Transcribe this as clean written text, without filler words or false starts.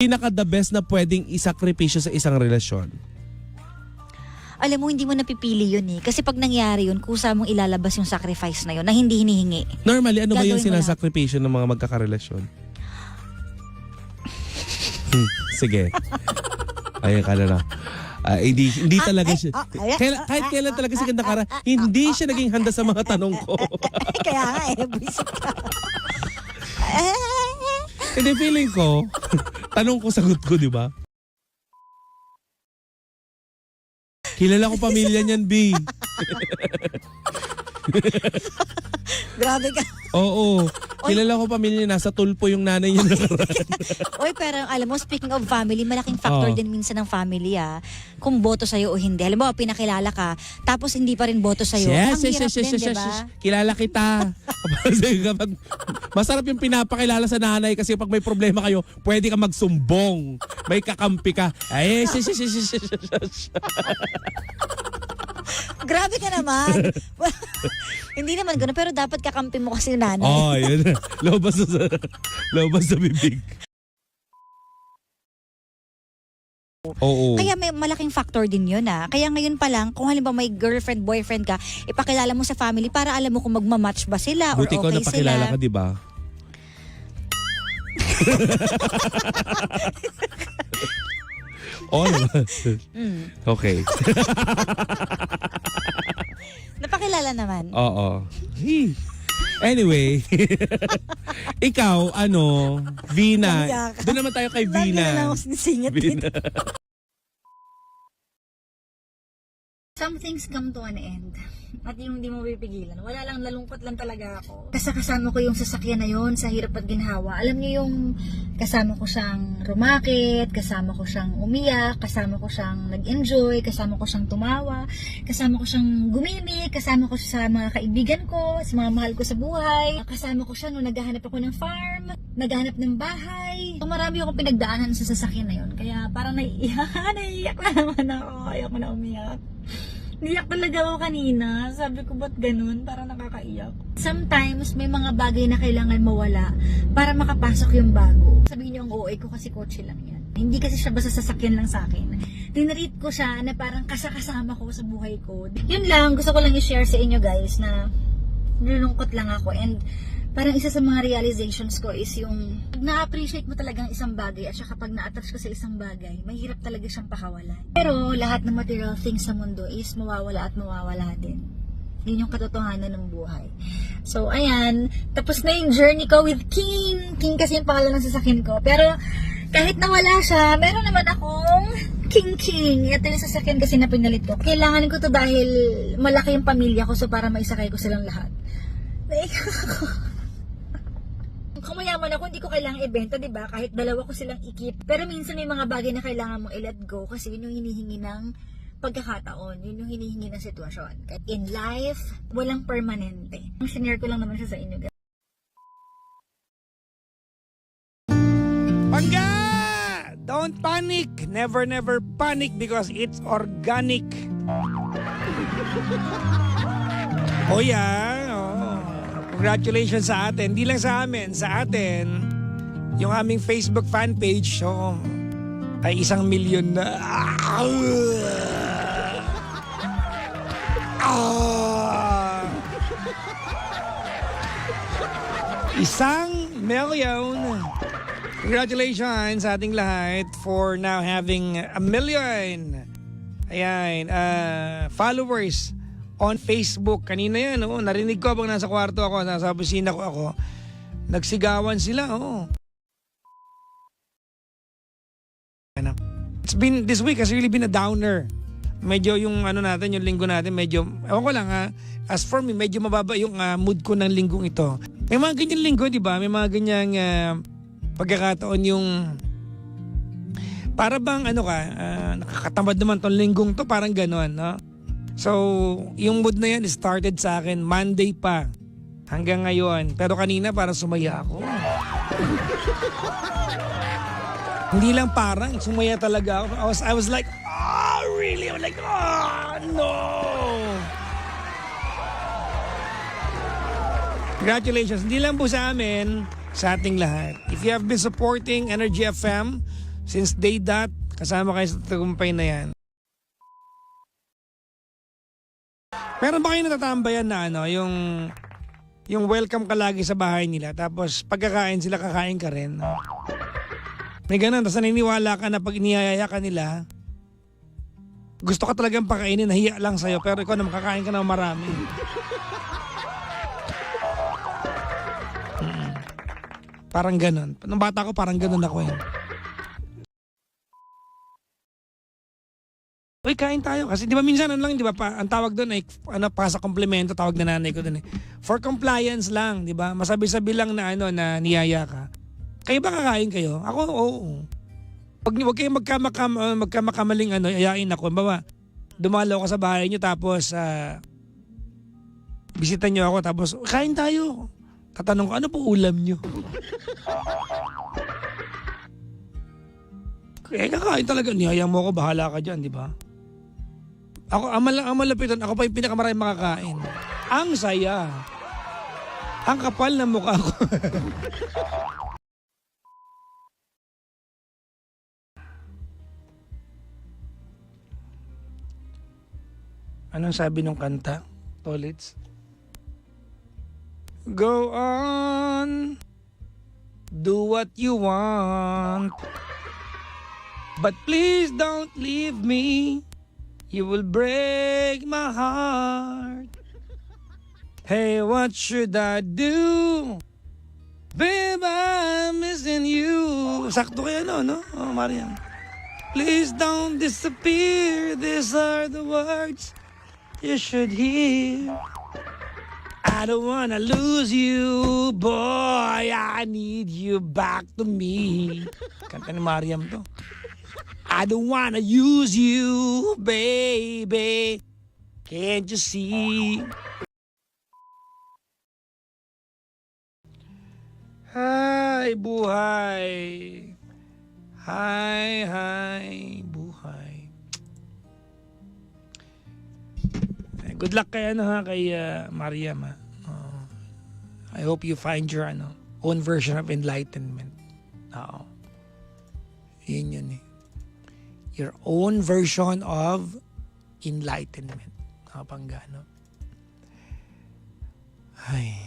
Pinaka-the best na pwedeng isakripisyo sa isang relasyon? Alam mo, hindi mo napipili yun eh. Kasi pag nangyari yun, kusa mong ilalabas yung sacrifice na yun na hindi hinihingi. Normally, ano ba yung Gagawin mo sinasakripisyo ng mga magkakarelasyon? Sige. Ayun ka na lang. Hindi talaga siya. Kahit kailan talaga si Kandakara, hindi siya naging handa sa mga tanong ko. Kaya nga eh, buisit ka. Hindi, feeling ko, tanong ko, sagot ko, di ba? Kilala ko pamilya niyan, B. Grabe ka. Oo. Kilala ko pamilya niya. Nasa tulpo yung nanay niya. Oy, pero alam mo, speaking of family, malaking factor din minsan ng family kung boto sa'yo o hindi. Alam mo, pinakilala ka, tapos hindi pa rin boto sa'yo. Yes, Ang hirap din, diba? Kilala kita. Kapag masarap yung pinapakilala sa nanay kasi pag may problema kayo, pwede ka magsumbong. May kakampi ka. Ay, Grabe ka naman. Hindi naman gano'n, pero dapat kakampi mo kasi nanay. Oh, yun. Lobas sa bibig. Oo. Kaya may malaking factor din yun Kaya ngayon pa lang, kung halimbawa may girlfriend, boyfriend ka, ipakilala mo sa family para alam mo kung magmamatch ba sila or Buti ko okay napakilala sila. ka, di ba? Oh, okay. Napakilala naman. Oo. Anyway, ikaw, Vina. Umiyak. Doon naman tayo kay Lagi na lang Vina. ako sinisingit Vina. dito. Some things come to an end. At yung hindi mo pipigilan. Wala lang, nalungkot lang talaga ako. Kasi kasama ko yung sasakyan na yon sa hirap at ginhawa. Alam niyo yung kasama ko siyang rumakit, kasama ko siyang umiyak, kasama ko siyang nag-enjoy, kasama ko siyang tumawa, kasama ko siyang gumimik, kasama ko siya sa mga kaibigan ko, sa mga mahal ko sa buhay. Kasama ko siya nung naghahanap ako ng farm, naghahanap ng bahay. So, marami akong pinagdaanan sa sasakyan na yon. Kaya parang naiiyak na naman ako. Ayoko na umiyak. Niyak talaga ako kanina. Sabi ko, ba't ganun? Parang nakakaiyak. Sometimes, may mga bagay na kailangan mawala para makapasok yung bago. Sabihin niyo ang OA ko kasi kotse lang yan. Hindi kasi siya basta sasakyan lang sa akin. Tinreat ko siya na parang kasama ko sa buhay ko. Yun lang, gusto ko lang i-share sa inyo guys na nilulungkot lang ako. And parang isa sa mga realizations ko is yung pag na-appreciate mo talaga ang isang bagay at saka pag na-attach ka sa isang bagay, mahirap talaga siyang pakawalan. Pero lahat ng material things sa mundo is mawawala at mawawala din. Yun yung katotohanan ng buhay. So, ayan. Tapos na yung journey ko with King. King kasi yung pangalan ng sasakyan ko. Pero kahit nawala siya, meron naman akong King. Ito yung sasakyan kasi na pinalit ko. Kailangan ko to dahil malaki yung pamilya ko, so para maisakay ko silang lahat. Naiyak ako. Kung mayaman ako, hindi ko kailangang ibenta, diba? Kahit dalawa ko silang ikip. Pero minsan may mga bagay na kailangan mong i-let go kasi yun yung hinihingi ng pagkakataon. Yun yung hinihingi ng sitwasyon. In life, walang permanente. Sinare ko lang naman siya sa inyo, guys. Pangga! Don't panic! Never panic because it's organic. Oh yeah, congratulations sa atin. Hindi lang sa amin, sa atin. Yung aming Facebook fan page, ay 1 million na. 1 million. Congratulations sa ating lahat for now having 1 million. Ayan, followers on Facebook. Kanina yan, narinig ko habang nasa kwarto ako, nasa opisina ko ako. Nagsigawan sila, It's been, this week has really been a downer. Medyo yung natin, yung linggo natin, medyo, ewan ko lang as for me, medyo mababa yung mood ko ng linggong ito. May mga ganyan linggo, di ba? May mga ganyang pagkakataon yung para bang nakakatamad naman tong linggong to, parang gano'n, no? So, yung mood na yan started sa akin Monday pa hanggang ngayon. Pero kanina parang sumaya ako. Hindi lang parang, sumaya talaga ako. I was like, really? I was like, no! Congratulations. Hindi lang po sa amin, sa ating lahat. If you have been supporting Energy FM Since day dot, kasama kayo sa tagumpay na yan. Meron ba kayo natatambayan na ano, yung welcome ka lagi sa bahay nila, tapos pagkakain sila, kakain ka rin. No? May ganun, tapos naniniwala ka na pag iniyayaya ka nila, gusto ka talagang pakainin, nahiya lang sa'yo, pero ikaw na makakain ka ng marami. Parang ganun. Nung bata ko, parang ganun ako eh. Uy, kain tayo. Kasi di ba minsan ano lang, di ba, ang tawag doon ay pasa komplemento, tawag na nanay ko doon eh. For compliance lang, di ba? Masabi-sabi lang na na niyaya ka. Kayo ba kakain kayo? Ako, oo. Huwag kayong magkamakamaling ayain ako. Bawa, dumalaw ka sa bahay nyo tapos bisita nyo ako tapos kain tayo. Tatanong ko, ano po ulam nyo? Kakain talaga. Niyaya mo ako, bahala ka dyan, di ba? Ako, ang malapitan, ako pa yung pinakamaraming makakain. Ang saya. Ang kapal na mukha ko. Anong sabi ng kanta? Tolits? Go on. Do what you want. But please don't leave me. You will break my heart. Hey, what should I do? Babe, I'm missing you. Sakto kaya no? Oh, Mariam. Please don't disappear. These are the words you should hear. I don't wanna lose you, boy. I need you back to me. Kanta ni Mariam to. I don't wanna use you, baby. Can't you see? Hi, buhay. Hi, buhay. Good luck kay kay Mariam. I hope you find your own version of enlightenment. Oo. Yun eh. Your own version of enlightenment. Pang gano. Ay.